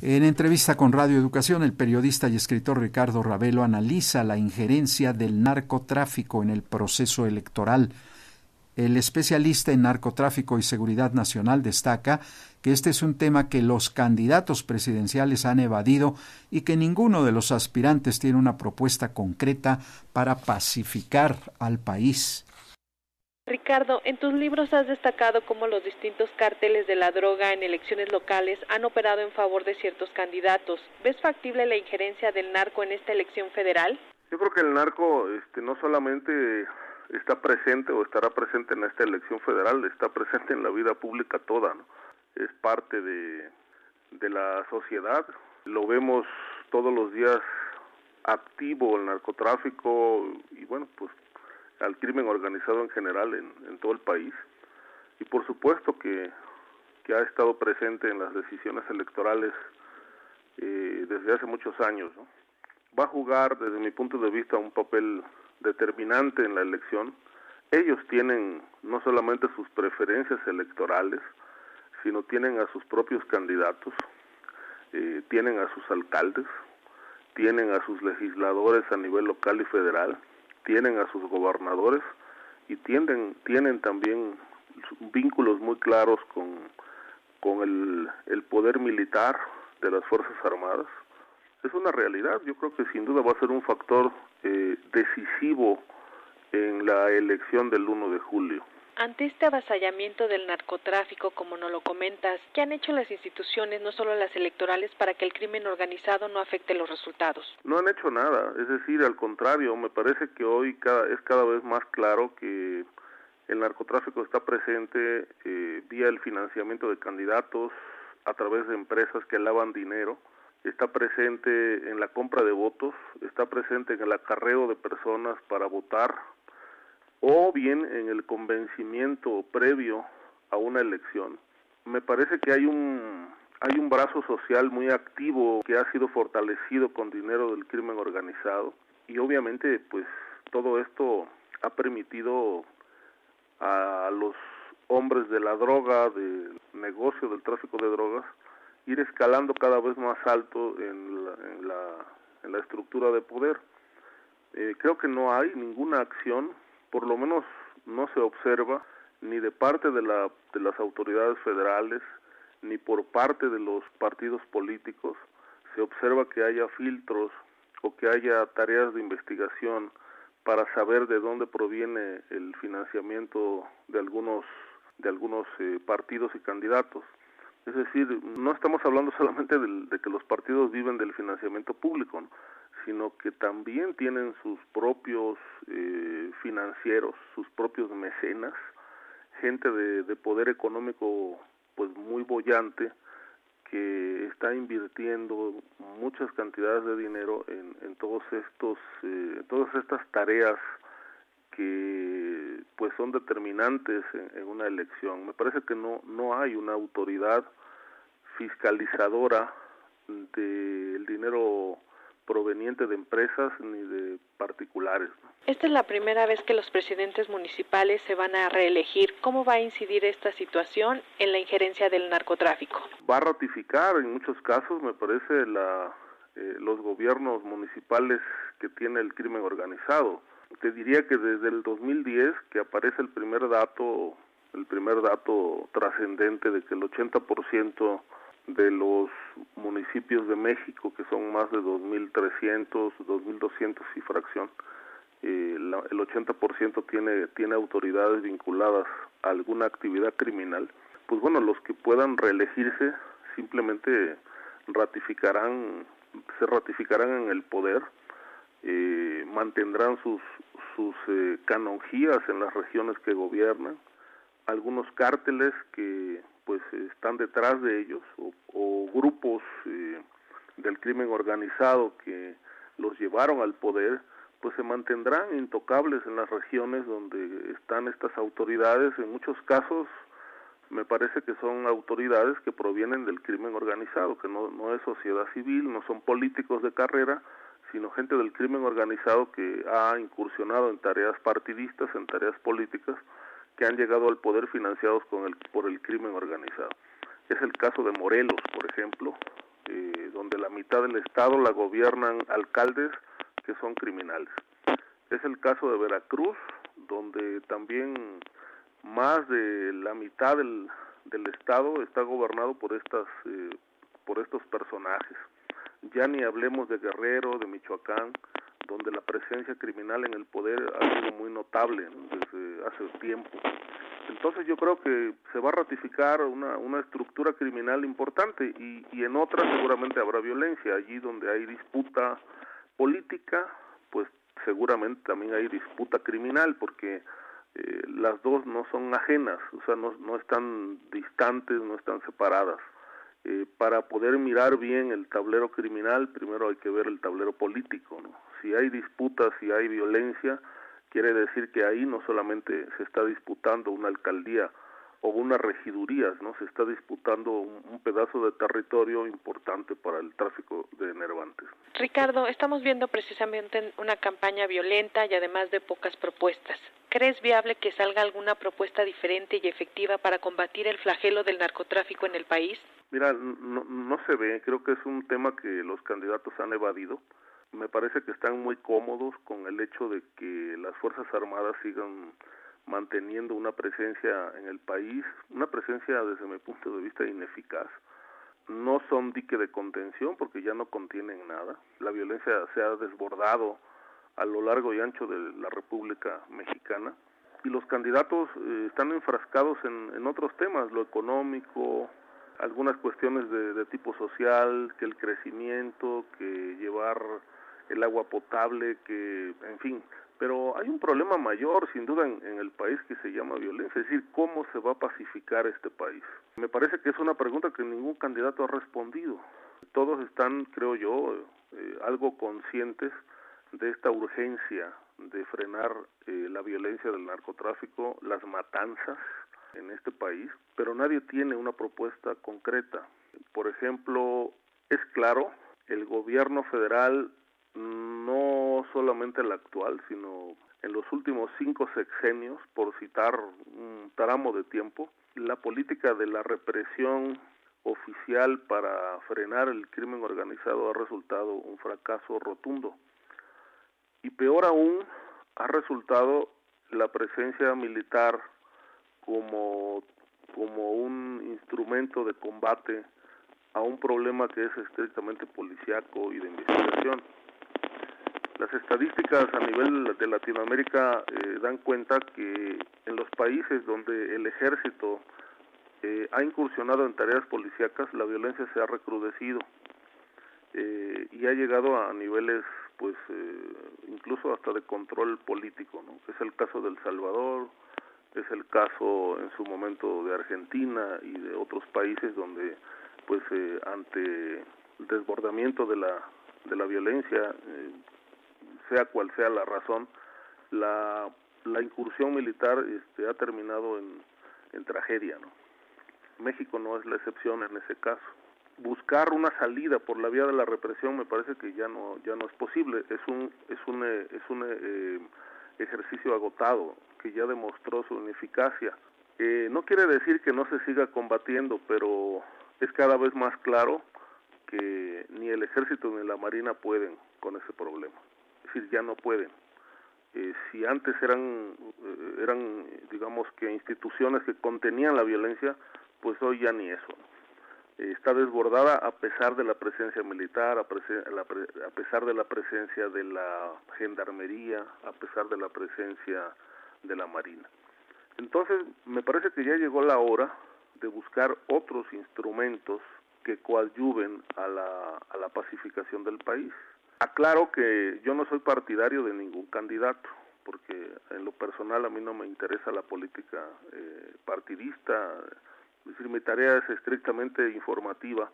En entrevista con Radio Educación, el periodista y escritor Ricardo Ravelo analiza la injerencia del narcotráfico en el proceso electoral. El especialista en narcotráfico y seguridad nacional destaca que este es un tema que los candidatos presidenciales han evadido y que ninguno de los aspirantes tiene una propuesta concreta para pacificar al país. Ricardo, en tus libros has destacado cómo los distintos cárteles de la droga en elecciones locales han operado en favor de ciertos candidatos. ¿Ves factible la injerencia del narco en esta elección federal? Yo creo que el narco no solamente está presente o estará presente en esta elección federal, está presente en la vida pública toda, ¿no? Es parte de la sociedad. Lo vemos todos los días activo el narcotráfico y bueno, pues al crimen organizado en general en todo el país, y por supuesto que ha estado presente en las decisiones electorales desde hace muchos años, ¿no? Va a jugar desde mi punto de vista un papel determinante en la elección. Ellos tienen no solamente sus preferencias electorales, sino tienen a sus propios candidatos, tienen a sus alcaldes, tienen a sus legisladores a nivel local y federal, tienen a sus gobernadores y tienen también vínculos muy claros con el poder militar de las Fuerzas Armadas. Es una realidad. Yo creo que sin duda va a ser un factor decisivo en la elección del 1 de julio. Ante este avasallamiento del narcotráfico, como nos lo comentas, ¿qué han hecho las instituciones, no solo las electorales, para que el crimen organizado no afecte los resultados? No han hecho nada, es decir, al contrario, me parece que hoy es cada vez más claro que el narcotráfico está presente vía el financiamiento de candidatos a través de empresas que lavan dinero, está presente en la compra de votos, está presente en el acarreo de personas para votar, o bien en el convencimiento previo a una elección. Me parece que hay un brazo social muy activo que ha sido fortalecido con dinero del crimen organizado, y obviamente pues todo esto ha permitido a los hombres de la droga, del negocio del tráfico de drogas, ir escalando cada vez más alto en la estructura de poder. Creo que no hay ninguna acción, por lo menos no se observa, ni de parte de las autoridades federales, ni por parte de los partidos políticos, se observa que haya filtros o que haya tareas de investigación para saber de dónde proviene el financiamiento de algunos partidos y candidatos. Es decir, no estamos hablando solamente de que los partidos viven del financiamiento público, ¿no?, sino que también tienen sus propios financieros, sus propios mecenas, gente de poder económico pues muy boyante, que está invirtiendo muchas cantidades de dinero en todas estas tareas que pues son determinantes en una elección. Me parece que no hay una autoridad fiscalizadora del dinero proveniente de empresas ni de particulares, ¿no? Esta es la primera vez que los presidentes municipales se van a reelegir. ¿Cómo va a incidir esta situación en la injerencia del narcotráfico? Va a ratificar en muchos casos, me parece, los gobiernos municipales que tiene el crimen organizado. Te diría que desde el 2010 que aparece el primer dato trascendente de que el 80% de los municipios de México, que son más de 2.300, 2.200 y fracción, el 80% tiene autoridades vinculadas a alguna actividad criminal. Pues bueno, los que puedan reelegirse simplemente se ratificarán en el poder, mantendrán sus canonjías en las regiones que gobiernan. Algunos cárteles que pues están detrás de ellos o grupos del crimen organizado que los llevaron al poder, pues se mantendrán intocables en las regiones donde están estas autoridades. En muchos casos me parece que son autoridades que provienen del crimen organizado, que no es sociedad civil, no son políticos de carrera, sino gente del crimen organizado que ha incursionado en tareas partidistas, en tareas políticas, que han llegado al poder financiados por el crimen organizado. Es el caso de Morelos, por ejemplo, donde la mitad del estado la gobiernan alcaldes que son criminales. Es el caso de Veracruz, donde también más de la mitad del estado está gobernado por estos personajes. Ya ni hablemos de Guerrero, de Michoacán, donde la presencia criminal en el poder ha sido muy notable, ¿no?, desde hace tiempo. Entonces yo creo que se va a ratificar una estructura criminal importante y en otras seguramente habrá violencia. Allí donde hay disputa política, pues seguramente también hay disputa criminal, porque las dos no son ajenas, o sea, no están distantes, no están separadas. Para poder mirar bien el tablero criminal, primero hay que ver el tablero político, ¿no? Si hay disputas, si hay violencia, quiere decir que ahí no solamente se está disputando una alcaldía o unas regidurías, ¿no? Se está disputando un pedazo de territorio importante para el tráfico de enervantes. Ricardo, estamos viendo precisamente una campaña violenta y además de pocas propuestas. ¿Crees viable que salga alguna propuesta diferente y efectiva para combatir el flagelo del narcotráfico en el país? Mira, no se ve, creo que es un tema que los candidatos han evadido. Me parece que están muy cómodos con el hecho de que las Fuerzas Armadas sigan manteniendo una presencia en el país, una presencia desde mi punto de vista ineficaz. No son dique de contención porque ya no contienen nada. La violencia se ha desbordado a lo largo y ancho de la República Mexicana y los candidatos están enfrascados en otros temas, lo económico, algunas cuestiones de tipo social, que el crecimiento, que llevar el agua potable, que, en fin, pero hay un problema mayor, sin duda, en el país que se llama violencia, es decir, ¿cómo se va a pacificar este país? Me parece que es una pregunta que ningún candidato ha respondido. Todos están, creo yo, algo conscientes de esta urgencia de frenar la violencia del narcotráfico, las matanzas en este país, pero nadie tiene una propuesta concreta. Por ejemplo, es claro, el gobierno federal, no solamente el actual, sino en los últimos 5 sexenios, por citar un tramo de tiempo, la política de la represión oficial para frenar el crimen organizado ha resultado un fracaso rotundo. Y peor aún, ha resultado la presencia militar como un instrumento de combate a un problema que es estrictamente policíaco y de investigación. Las estadísticas a nivel de Latinoamérica dan cuenta que en los países donde el ejército ha incursionado en tareas policíacas, la violencia se ha recrudecido y ha llegado a niveles, pues, incluso hasta de control político, ¿no? Es el caso de El Salvador, es el caso en su momento de Argentina y de otros países donde, pues, ante el desbordamiento de la violencia, sea cual sea la razón, la incursión militar ha terminado en tragedia, ¿no? México no es la excepción en ese caso. Buscar una salida por la vía de la represión me parece que ya no es posible. Es un ejercicio agotado que ya demostró su ineficacia. No quiere decir que no se siga combatiendo, pero es cada vez más claro que ni el ejército ni la marina pueden con ese problema. Es decir, ya no pueden. Si antes eran digamos que instituciones que contenían la violencia, pues hoy ya ni eso. Está desbordada a pesar de la presencia militar, a pesar de la presencia de la gendarmería, a pesar de la presencia de la marina. Entonces, me parece que ya llegó la hora de buscar otros instrumentos que coadyuven a la pacificación del país. Aclaro que yo no soy partidario de ningún candidato, porque en lo personal a mí no me interesa la política partidista. Es decir, mi tarea es estrictamente informativa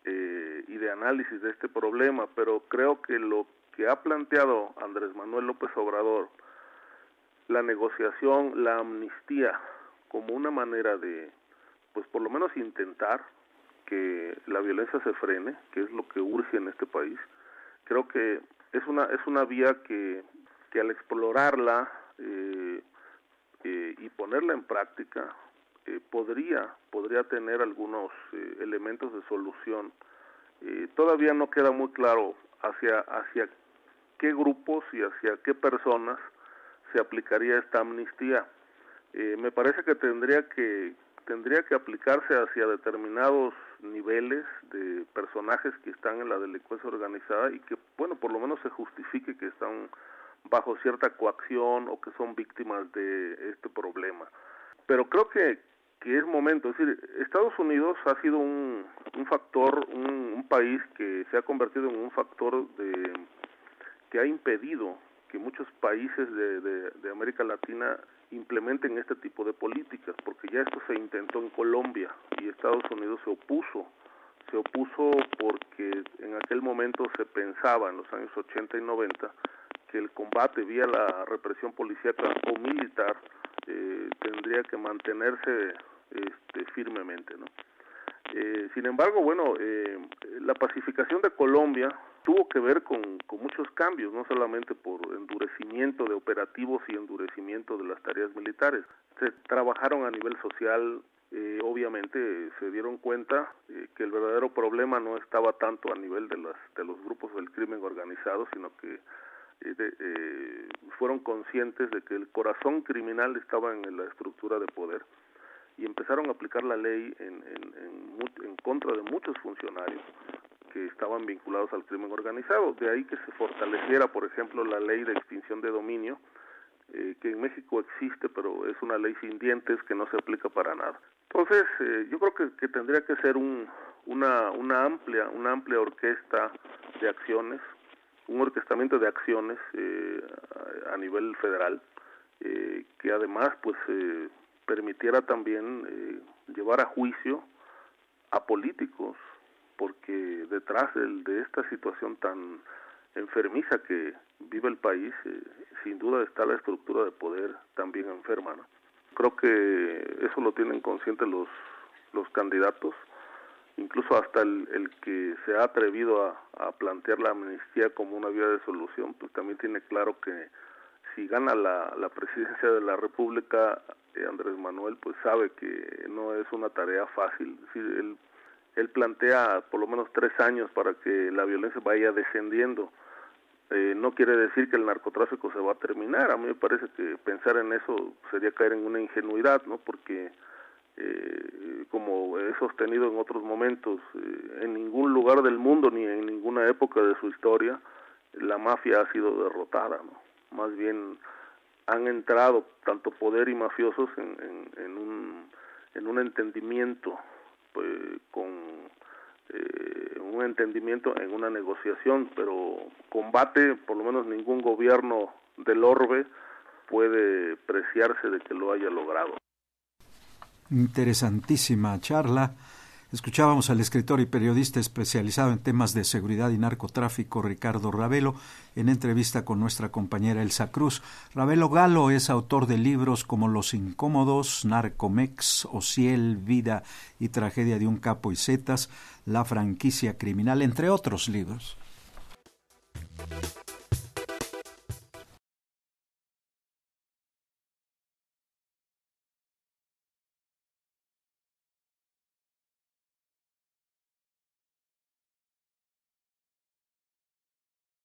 y de análisis de este problema, pero creo que lo que ha planteado Andrés Manuel López Obrador, la negociación, la amnistía, como una manera de, pues por lo menos intentar que la violencia se frene, que es lo que urge en este país, creo que es una vía que al explorarla y ponerla en práctica, podría tener algunos elementos de solución. Todavía no queda muy claro hacia qué grupos y hacia qué personas se aplicaría esta amnistía. Me parece que tendría que aplicarse hacia determinados niveles de personajes que están en la delincuencia organizada y que, bueno, por lo menos se justifique que están bajo cierta coacción o que son víctimas de este problema. Pero creo que es momento, es decir, Estados Unidos ha sido un factor, un país que se ha convertido en un factor que ha impedido que muchos países de América Latina implementen este tipo de políticas, porque ya esto se intentó en Colombia y Estados Unidos se opuso porque en aquel momento se pensaba, en los años 80 y 90, que el combate vía la represión policíaca o militar tendría que mantenerse firmemente, ¿no? Sin embargo, bueno, la pacificación de Colombia tuvo que ver con muchos cambios, no solamente por endurecimiento de operativos y endurecimiento de las tareas militares. Se trabajaron a nivel social, obviamente se dieron cuenta que el verdadero problema no estaba tanto a nivel de los grupos del crimen organizado, sino que fueron conscientes de que el corazón criminal estaba en la estructura de poder y empezaron a aplicar la ley en contra de muchos funcionarios que estaban vinculados al crimen organizado. De ahí que se fortaleciera, por ejemplo, la ley de extinción de dominio, que en México existe, pero es una ley sin dientes que no se aplica para nada. Entonces, yo creo que tendría que ser una amplia orquesta de acciones, un orquestamiento de acciones a nivel federal, que además pues permitiera también llevar a juicio a políticos, porque detrás de esta situación tan enfermiza que vive el país, sin duda está la estructura de poder también enferma, ¿no? Creo que eso lo tienen conscientes los candidatos, incluso hasta el que se ha atrevido a plantear la amnistía como una vía de solución, pues también tiene claro que si gana la presidencia de la República, Andrés Manuel, pues sabe que no es una tarea fácil. Es decir, él plantea por lo menos 3 años para que la violencia vaya descendiendo. No quiere decir que el narcotráfico se va a terminar. A mí me parece que pensar en eso sería caer en una ingenuidad, ¿no? Porque como he sostenido en otros momentos, en ningún lugar del mundo ni en ninguna época de su historia la mafia ha sido derrotada, ¿no? Más bien han entrado tanto poder y mafiosos en un entendimiento, pues, con un entendimiento en una negociación, pero combate, por lo menos ningún gobierno del orbe puede preciarse de que lo haya logrado. Interesantísima charla. Escuchábamos al escritor y periodista especializado en temas de seguridad y narcotráfico, Ricardo Ravelo, en entrevista con nuestra compañera Elsa Cruz. Ravelo Galo es autor de libros como Los Incómodos, Narcomex, Ociel, Vida y Tragedia de un Capo y Zetas, La Franquicia Criminal, entre otros libros.